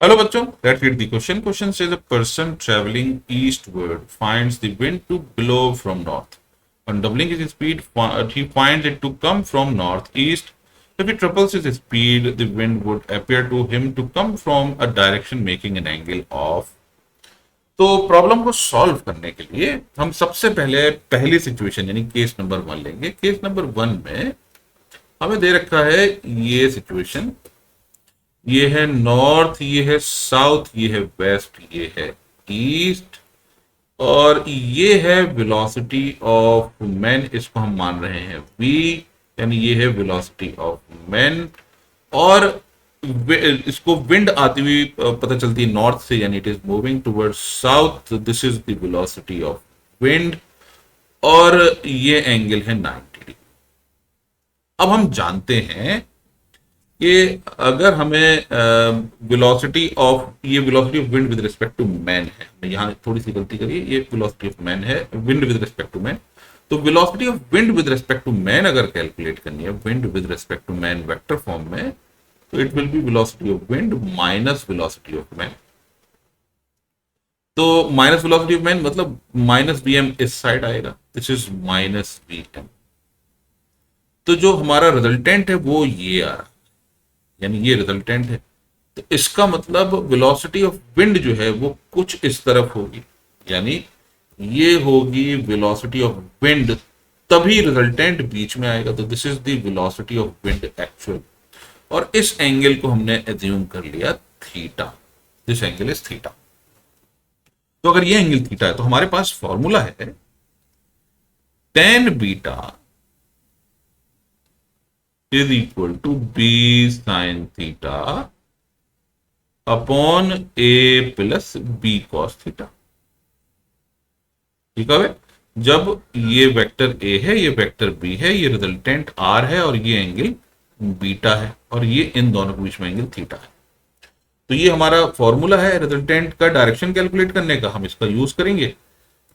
Hello बच्चों, let's read the question. Question says a person traveling eastward finds the wind to blow from north. On doubling his speed, he finds it to come from northeast. If he triples his speed, the wind would appear to him to come from a direction making an angle of. तो problem को solve करने के लिए हम सबसे पहले पहली situation यानी केस नंबर 1 लेंगे। केस नंबर 1 में हमें दे रखा है ये सिचुएशन, ये है नॉर्थ, ये है साउथ, ये है वेस्ट, ये है ईस्ट और ये है वेलोसिटी ऑफ मैन। इसको हम मान रहे हैं v, यानी ये है वेलोसिटी ऑफ मैन। और इसको विंड आती हुई पता चलती है नॉर्थ से, यानी it is moving towards south. This is the velocity of wind और ये एंगल है 90 डिग्री। अब हम जानते हैं कि अगर हमें velocity of wind with respect to man है, मैं यहाँ थोड़ी सी गलती करिए, ये वेलोसिटी ऑफ मैन है, wind with respect to man. तो velocity of wind with respect to man अगर कैलकुलेट करनी है wind with respect to man vector form में, तो it will be velocity of wind minus velocity of man. तो minus velocity of man मतलब minus V M इस side आएगा, this is minus V M. तो जो हमारा रिजल्टेंट है वो ये आ रहा है, यानी ये रिजल्टेंट है। तो इसका मतलब वेलोसिटी ऑफ विंड जो है वो कुछ इस तरफ होगी, यानी ये होगी वेलोसिटी ऑफ विंड, तभी रिजल्टेंट बीच में आएगा। तो this is the velocity of wind actual, और इस एंगल को हमने एज्यूम कर लिया theta. This angle is theta. तो अगर ये एंगल थीटा है तो हमारे पास फॉर्मूला है tan beta is equal to b sin theta upon a plus b cos theta. ठीक है, जब ये वेक्टर a है, ये वेक्टर b है, ये रिजल्टेंट r है और ये एंगल बीटा है और ये इन दोनों के बीच में एंगल थीटा है। तो ये हमारा फॉर्मूला है रिजल्टेंट का डायरेक्शन कैलकुलेट करने का, हम इसका यूज करेंगे।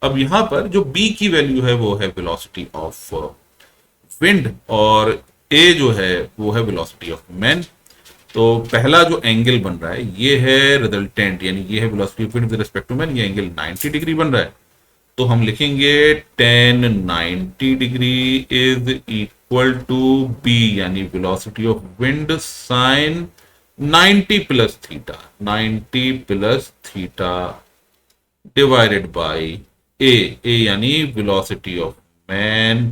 अब यहां पर जो b की वैल्यू है वो है वेलोसिटी ऑफ विंड और a जो है वो है वेलोसिटी ऑफ मैन। तो पहला जो एंगल बन रहा है ये है रिजल्टेंट, यानी ये है velocity of wind with respect to man, ये एंगल 90 डिग्री बन रहा है। तो हम लिखेंगे tan 90 degree is equal to b, यानी velocity of wind sine 90 plus theta, 90 plus theta divided by a यानी velocity of man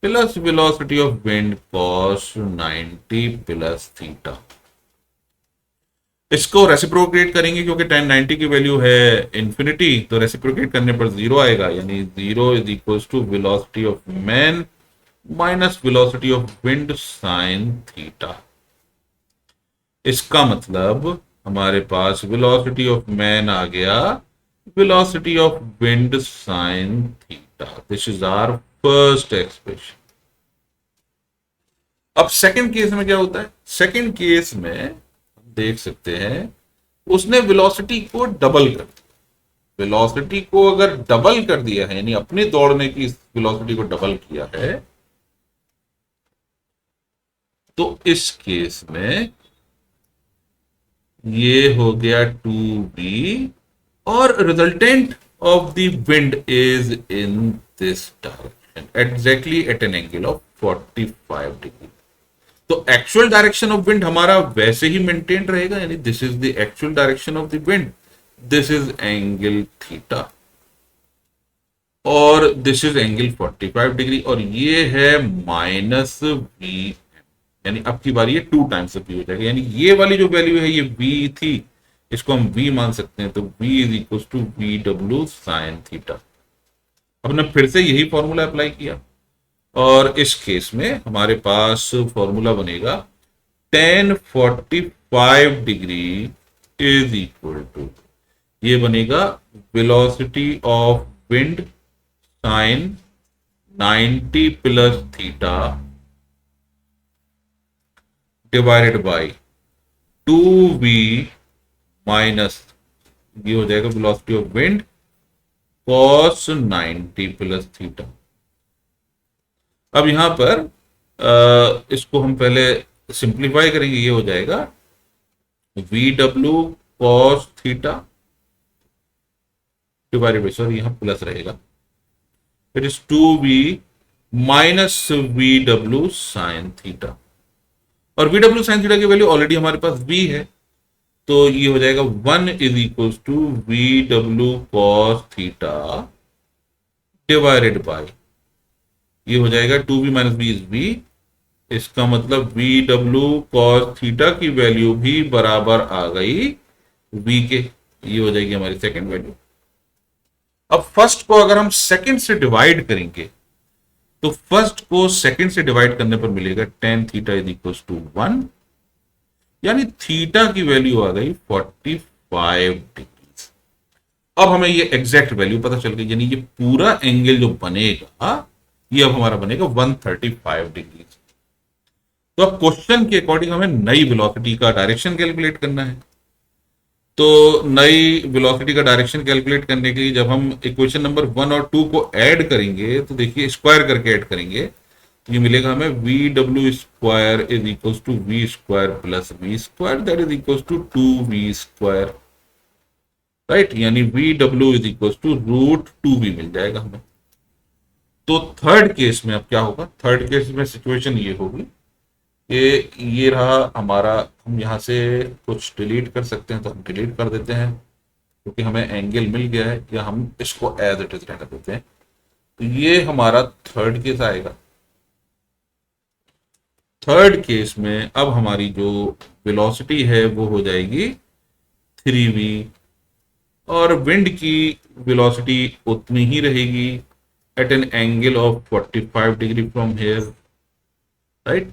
plus velocity of wind cos 90 plus theta. इसको रेसिप्रोकेट करेंगे क्योंकि tan 90 की वैल्यू है इंफिनिटी, तो reciprocate करने पर जीरो आएगा, यानी zero is equal to velocity of man minus velocity of wind sine theta. इसका मतलब हमारे पास वेलोसिटी ऑफ मैन आ गया velocity of wind sine theta. This is our first expression. अब सेकंड केस में क्या होता है? सेकंड केस में देख सकते हैं उसने वेलोसिटी को डबल कर दिया। वेलोसिटी को अगर डबल कर दिया है, यानी अपने दौड़ने की वेलोसिटी को डबल किया है, तो इस केस में ये हो गया 2b और resultant of the wind is in this direction exactly at an angle of 45 degree. तो एक्चुअल डायरेक्शन ऑफ विंड हमारा वैसे ही मेंटेन रहेगा, यानी this is the actual direction of the wind, this is angle theta और this is angle 45 degree और ये है minus we, यानी अब की बार ये 2 टाइम्स v हो जाएगा, यानी ये वाली जो वैल्यू है ये v थी, इसको हम v मान सकते हैं। तो v is equal to V W sine theta. हमने फिर से यही फॉर्मूला अप्लाई किया और इस केस में हमारे पास फॉर्मूला बनेगा tan 45 degree is equal to, ये बनेगा velocity of wind sine 90 plus theta divided by 2v minus, ये हो जाएगा velocity of wind cos 90 plus theta. अब यहां पर इसको हम पहले सिंप्लीफाई करेंगे, ये हो जाएगा V W cos theta divided by, sorry यहां प्लस रहेगा, it is 2v minus V W sine theta, और वी डब्ल्यू साइन थीटा की वैल्यू ऑलरेडी हमारे पास v है, तो ये हो जाएगा 1 is equal to V W cos theta divided by, ये हो जाएगा 2v minus v is v, इसका मतलब वी डब्ल्यू कॉस थीटा की वैल्यू भी बराबर आ गई v के, ये हो जाएगी हमारी सेकंड वैल्यू। अब फर्स्ट को अगर हम सेकंड से डिवाइड करेंगे तो फर्स्ट को सेकंड से डिवाइड करने पर मिलेगा tan theta is equal to 1, यानी थीटा की वैल्यू आ गई 45 डिग्री। अब हमें ये एग्जैक्ट वैल्यू पता चल गई, यानी ये पूरा एंगल जो बनेगा ये अब हमारा बनेगा 135 डिग्री। तो अब क्वेश्चन के अकॉर्डिंग हमें नई वेलोसिटी का डायरेक्शन कैलकुलेट करना है। तो नई वेलोसिटी का डायरेक्शन कैलकुलेट करने के लिए जब हम इक्वेशन नंबर 1 और 2 को ऐड करेंगे, तो देखिए स्क्वायर करके ऐड करेंगे, तो ये मिलेगा हमें V W square is equal to V square plus V square, that is equal to 2v square, right, यानी V W is equal to √2v मिल जाएगा हमें। तो थर्ड केस में अब क्या होगा, थर्ड केस में सिचुएशन ये होगी कि ये रहा हमारा, हम यहाँ से कुछ डिलीट कर सकते हैं तो हम डिलीट कर देते हैं क्योंकि हमें एंगल मिल गया है, या हम इसको एज इट इज रहने देते हैं। तो ये हमारा थर्ड केस आएगा। थर्ड केस में अब हमारी जो वेलोसिटी है वो हो जाएगी 3v, और विंड की वेलोसिटी उतनी ही रहेगी at an angle of 45 degree from here, right.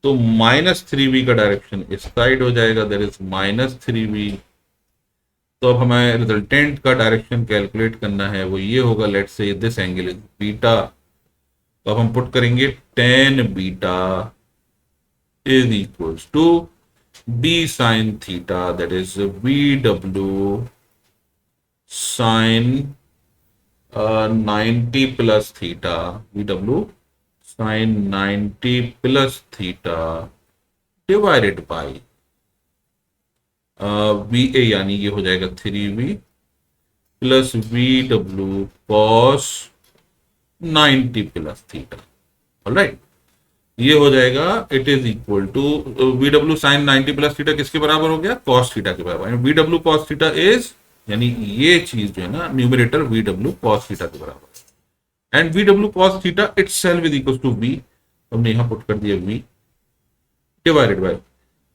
तो -3v का डायरेक्शन इस साइड हो जाएगा, दैट इज -3v। तो अब हमें रिजल्टेंट का डायरेक्शन कैलकुलेट करना है, वो ये होगा, let's say this angle is beta, तो अब हम पुट करेंगे tan beta is equals to b sin theta, that is vw sin 90 plus theta, vw sin 90 plus theta divided by va, यानी ये हो जाएगा 3v plus vw cos 90 plus theta, alright. ये हो जाएगा, it is equal to vw sin 90 plus theta किसके बराबर हो गया, cos थीटा के बराबर, vw cos थीटा इज, यानी ये चीज जो है ना न्यूमरेटर vw cos थीटा के बराबर, and vw cos theta itself is equal to v, हमने यहां पुट कर दिया v डिवाइडेड बाय,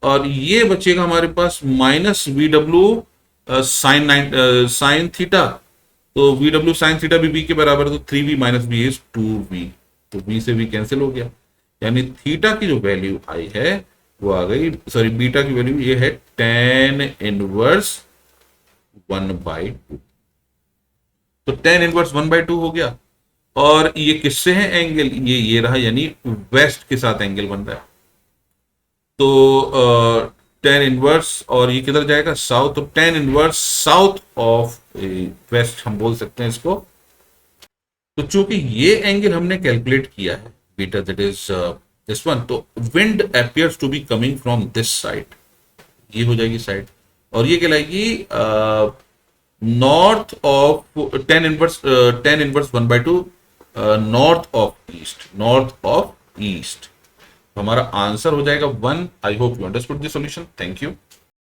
और ये बचेगा हमारे पास माइनस vw साइन थीटा, तो vw साइन थीटा भी v के बराबर, तो 3v minus v is 2v, तो v से v कैंसिल हो गया, यानी थीटा की जो वैल्यू आई है वो आ गई, सॉरी बीटा की वैल्यू ये है tan इनवर्स 1/2, तो tan इनवर्स 1/2 हो गया। और ये किससे है एंगल, ये रहा, यानी वेस्ट के साथ एंगल बन रहा है, तो tan इनवर्स, और ये किधर जाएगा, साउथ, तो tan inverse south of west हम बोल सकते हैं इसको। तो चूंकि ये एंगल हमने कैलकुलेट किया है beta, that is this one, तो wind appears to be coming from this side, ये हो जाएगी साइड, और ये कहलाएगी north of tan inverse 1/2 north of east. हमारा आंसर हो जाएगा 1। I hope you understood the solution. Thank you.